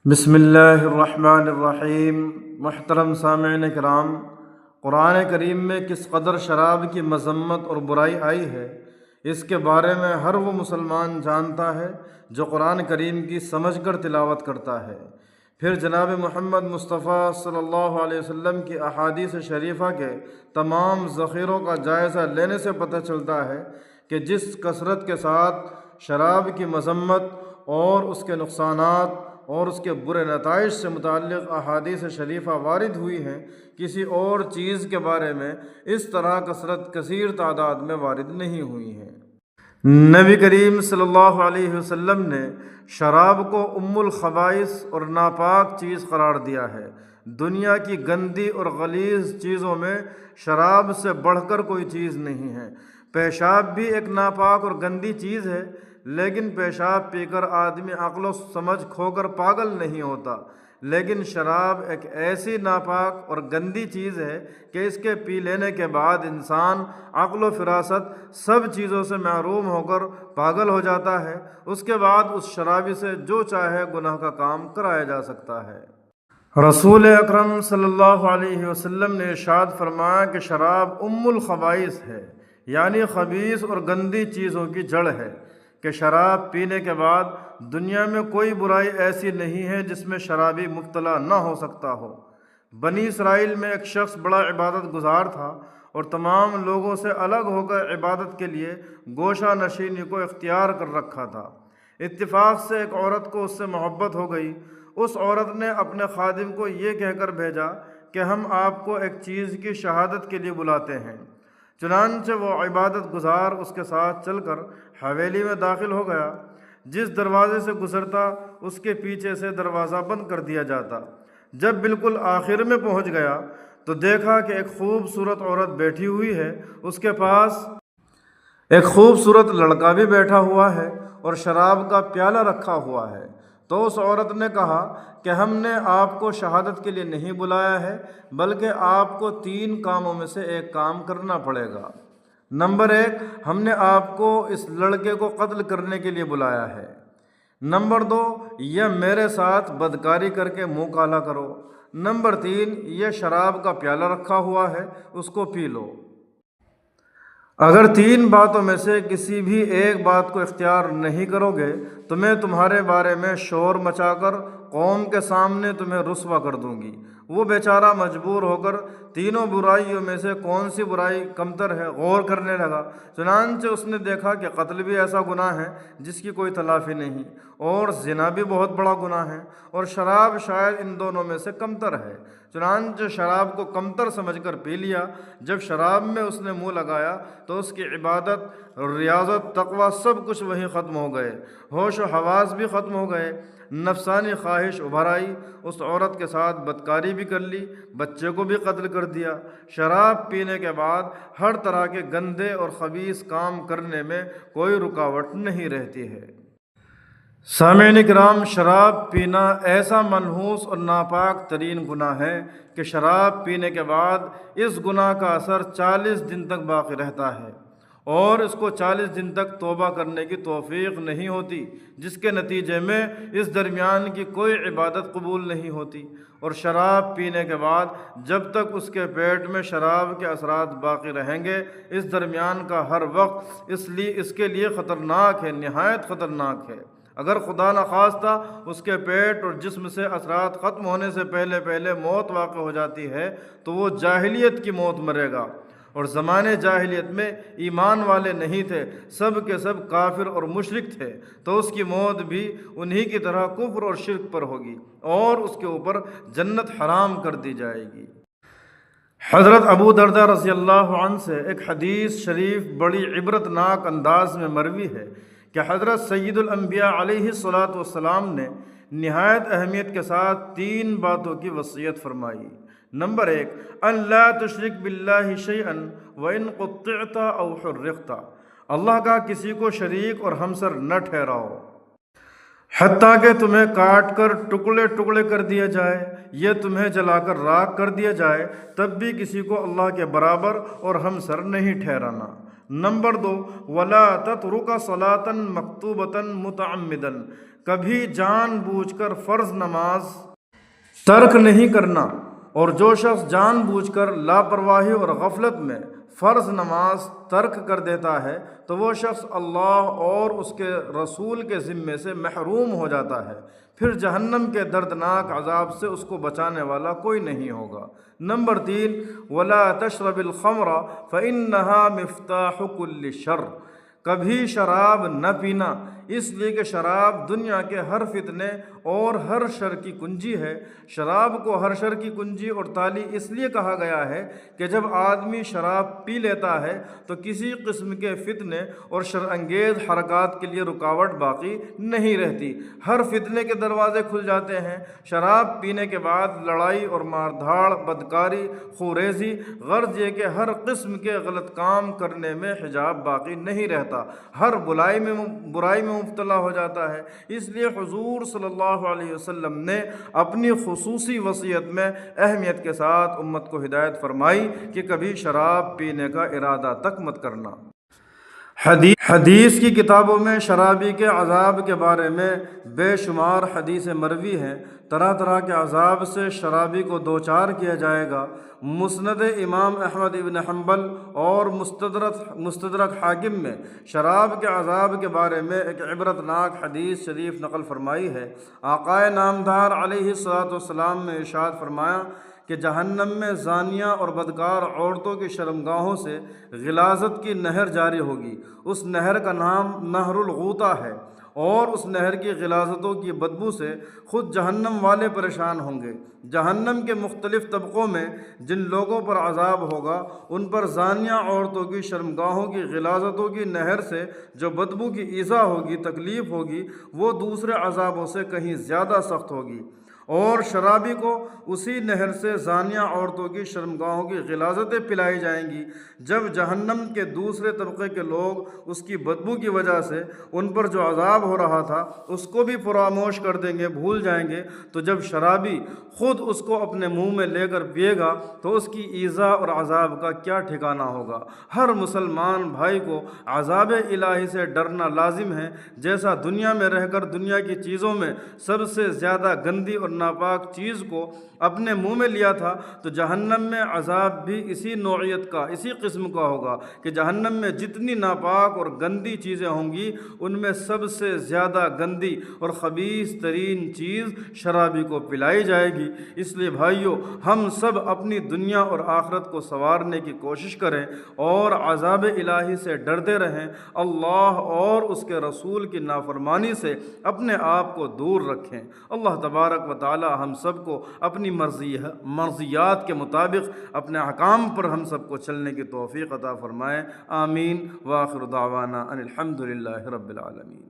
بسم اللہ الرحمن الرحیم۔ محترم سامعین کرام، قرآن کریم میں کس قدر شراب کی مذمت اور برائی آئی ہے، اس کے بارے میں ہر وہ مسلمان جانتا ہے جو قرآن کریم کی سمجھ کر تلاوت کرتا ہے۔ پھر جناب محمد مصطفیٰ صلی اللہ علیہ وسلم کی احادیث شریفہ کے تمام ذخیروں کا جائزہ لینے سے پتہ چلتا ہے کہ جس کثرت کے ساتھ شراب کی مذمت اور اس کے نقصانات اور اس کے برے نتائج سے متعلق احادیث شریفہ وارد ہوئی ہیں، کسی اور چیز کے بارے میں اس طرح کثیر تعداد میں وارد نہیں ہوئی ہیں۔ نبی کریم صلی اللہ علیہ وسلم نے شراب کو ام الخبائث اور ناپاک چیز قرار دیا ہے۔ دنیا کی گندی اور غلیظ چیزوں میں شراب سے بڑھ کر کوئی چیز نہیں ہے۔ پیشاب بھی ایک ناپاک اور گندی چیز ہے، لیکن پیشاب پی کر آدمی عقل و سمجھ کھو کر پاگل نہیں ہوتا، لیکن شراب ایک ایسی ناپاک اور گندی چیز ہے کہ اس کے پی لینے کے بعد انسان عقل و فراست سب چیزوں سے محروم ہو کر پاگل ہو جاتا ہے۔ اس کے بعد اس شرابی سے جو چاہے گناہ کا کام کرایا جا سکتا ہے۔ رسول اکرم صلی اللہ علیہ وسلم نے ارشاد فرمایا کہ شراب ام الخبائث ہے، یعنی خبیث اور گندی چیزوں کی جڑ ہے، کہ شراب پینے کے بعد دنیا میں کوئی برائی ایسی نہیں ہے جس میں شرابی مبتلا نہ ہو سکتا ہو۔ بنی اسرائیل میں ایک شخص بڑا عبادت گزار تھا اور تمام لوگوں سے الگ ہو کر عبادت کے لیے گوشہ نشینی کو اختیار کر رکھا تھا۔ اتفاق سے ایک عورت کو اس سے محبت ہو گئی۔ اس عورت نے اپنے خادم کو یہ کہہ کر بھیجا کہ ہم آپ کو ایک چیز کی شہادت کے لیے بلاتے ہیں۔ چنانچہ وہ عبادت گزار اس کے ساتھ چل کر حویلی میں داخل ہو گیا۔ جس دروازے سے گزرتا اس کے پیچھے سے دروازہ بند کر دیا جاتا۔ جب بالکل آخر میں پہنچ گیا تو دیکھا کہ ایک خوبصورت عورت بیٹھی ہوئی ہے، اس کے پاس ایک خوبصورت لڑکا بھی بیٹھا ہوا ہے اور شراب کا پیالہ رکھا ہوا ہے۔ تو اس عورت نے کہا کہ ہم نے آپ کو شہادت کے لیے نہیں بلایا ہے، بلکہ آپ کو 3 کاموں میں سے ایک کام کرنا پڑے گا۔ نمبر 1، ہم نے آپ کو اس لڑکے کو قتل کرنے کے لیے بلایا ہے۔ نمبر 2، یہ میرے ساتھ بدکاری کر کے منہ کالا کرو۔ نمبر 3، یہ شراب کا پیالہ رکھا ہوا ہے، اس کو پی لو۔ اگر 3 باتوں میں سے کسی بھی ایک بات کو اختیار نہیں کرو گے تو میں تمہارے بارے میں شور مچا کر قوم کے سامنے تمہیں رسوا کر دوں گی۔ وہ بیچارہ مجبور ہو کر تینوں برائیوں میں سے کون سی برائی کمتر ہے غور کرنے لگا۔ چنانچہ اس نے دیکھا کہ قتل بھی ایسا گناہ ہے جس کی کوئی تلافی نہیں، اور زنا بھی بہت بڑا گناہ ہے، اور شراب شاید ان دونوں میں سے کمتر ہے۔ چنانچہ شراب کو کمتر سمجھ کر پی لیا۔ جب شراب میں اس نے منہ لگایا تو اس کی عبادت، ریاضت، تقوی سب کچھ وہیں ختم ہو گئے، ہوش و حواس بھی ختم ہو گئے۔ نفسانی خواہش ابھر آئی، اس عورت کے ساتھ بدکاری بھی کر لی، بچے کو بھی قتل کر دیا۔ شراب پینے کے بعد ہر طرح کے گندے اور خبیث کام کرنے میں کوئی رکاوٹ نہیں رہتی ہے۔ سامعین کرام، شراب پینا ایسا منحوس اور ناپاک ترین گناہ ہے کہ شراب پینے کے بعد اس گناہ کا اثر 40 دن تک باقی رہتا ہے، اور اس کو 40 دن تک توبہ کرنے کی توفیق نہیں ہوتی، جس کے نتیجے میں اس درمیان کی کوئی عبادت قبول نہیں ہوتی۔ اور شراب پینے کے بعد جب تک اس کے پیٹ میں شراب کے اثرات باقی رہیں گے، اس درمیان کا ہر وقت اس کے لیے خطرناک ہے، نہایت خطرناک ہے۔ اگر خدا نخواستہ اس کے پیٹ اور جسم سے اثرات ختم ہونے سے پہلے موت واقع ہو جاتی ہے تو وہ جاہلیت کی موت مرے گا، اور زمانے جاہلیت میں ایمان والے نہیں تھے، سب کے سب کافر اور مشرک تھے، تو اس کی موت بھی انہی کی طرح کفر اور شرک پر ہوگی، اور اس کے اوپر جنت حرام کر دی جائے گی۔ حضرت ابو درداء رضی اللہ عنہ سے ایک حدیث شریف بڑی عبرت ناک انداز میں مروی ہے کہ حضرت سید الانبیاء علیہ الصلاۃ والسلام نے نہایت اہمیت کے ساتھ 3 باتوں کی وصیت فرمائی۔ نمبر 1، ان لا تشرک باللہ شیئا وان قطعت او حرقت، اللہ کا کسی کو شریک اور ہمسر نہ ٹھہراؤ، حتیٰ کہ تمہیں کاٹ کر ٹکڑے ٹکڑے کر دیا جائے، یہ تمہیں جلا کر راکھ کر دیا جائے، تب بھی کسی کو اللہ کے برابر اور ہمسر نہیں ٹھہرانا۔ نمبر 2، ولا تترک صلاۃ مکتوبۃ متعمدا، کبھی جان بوجھ کر فرض نماز ترک نہیں کرنا، اور جو شخص جان بوجھ کر لاپرواہی اور غفلت میں فرض نماز ترک کر دیتا ہے تو وہ شخص اللہ اور اس کے رسول کے ذمے سے محروم ہو جاتا ہے، پھر جہنم کے دردناک عذاب سے اس کو بچانے والا کوئی نہیں ہوگا۔ نمبر 3، وَلَا تَشْرَبِ الْخَمْرَ فَإِنَّهَا مِفْتَاحُ كُلِّ شَرٍ، کبھی شراب نہ پینا، اس لیے کہ شراب دنیا کے ہر فتنے اور ہر شر کی کنجی ہے۔ شراب کو ہر شر کی کنجی اور تالی اس لیے کہا گیا ہے کہ جب آدمی شراب پی لیتا ہے تو کسی قسم کے فتنے اور شر انگیز حرکات کے لیے رکاوٹ باقی نہیں رہتی، ہر فتنے کے دروازے کھل جاتے ہیں۔ شراب پینے کے بعد لڑائی اور مار دھاڑ، بدکاری، خوریزی، غرض یہ کہ ہر قسم کے غلط کام کرنے میں حجاب باقی نہیں رہتا، ہر برائی میں مبتلا ہو جاتا ہے۔ اس لیے حضور صلی اللہ علیہ وسلم نے اپنی خصوصی وصیت میں اہمیت کے ساتھ امت کو ہدایت فرمائی کہ کبھی شراب پینے کا ارادہ تک مت کرنا۔ حدیث کی کتابوں میں شرابی کے عذاب کے بارے میں بے شمار حدیثیں مروی ہیں۔ طرح طرح کے عذاب سے شرابی کو دوچار کیا جائے گا۔ مسند امام احمد ابن حنبل اور مستدرک حاکم میں شراب کے عذاب کے بارے میں ایک عبرتناک حدیث شریف نقل فرمائی ہے۔ آقائے نامدار علیہ الصلوۃ والسلام نے ارشاد فرمایا کہ جہنم میں زانیہ اور بدکار عورتوں کی شرمگاہوں سے غلاظت کی نہر جاری ہوگی۔ اس نہر کا نام نہر الغوطہ ہے، اور اس نہر کی غلاظتوں کی بدبو سے خود جہنم والے پریشان ہوں گے۔ جہنم کے مختلف طبقوں میں جن لوگوں پر عذاب ہوگا ان پر زانیہ عورتوں کی شرمگاہوں کی غلاظتوں کی نہر سے جو بدبو کی ایذا ہوگی، تکلیف ہوگی، وہ دوسرے عذابوں سے کہیں زیادہ سخت ہوگی۔ اور شرابی کو اسی نہر سے زانیہ عورتوں کی شرمگاہوں کی غلاظتیں پلائی جائیں گی۔ جب جہنم کے دوسرے طبقے کے لوگ اس کی بدبو کی وجہ سے ان پر جو عذاب ہو رہا تھا اس کو بھی فراموش کر دیں گے، بھول جائیں گے، تو جب شرابی خود اس کو اپنے منہ میں لے کر پیے گا تو اس کی ایذا اور عذاب کا کیا ٹھکانہ ہوگا۔ ہر مسلمان بھائی کو عذاب الہی سے ڈرنا لازم ہے۔ جیسا دنیا میں رہ کر دنیا کی چیزوں میں سب سے زیادہ گندی اور ناپاک چیز کو اپنے منہ میں لیا تھا، تو جہنم میں عذاب بھی اسی نوعیت کا، اسی قسم کا ہوگا کہ جہنم میں جتنی ناپاک اور گندی چیزیں ہوں گی ان میں سب سے زیادہ گندی اور خبیث ترین چیز شرابی کو پلائی جائے گی۔ اس لیے بھائیو، ہم سب اپنی دنیا اور آخرت کو سنوارنے کی کوشش کریں اور عذاب الہی سے ڈرتے رہیں، اللہ اور اس کے رسول کی نافرمانی سے اپنے آپ کو دور رکھیں۔ اللہ تبارک و تعالی ہم سب کو اپنی مرضیات کے مطابق اپنے احکام پر ہم سب کو چلنے کی توفیق عطا فرمائے۔ آمین۔ وآخر دعوانا ان الحمد للہ رب العالمین۔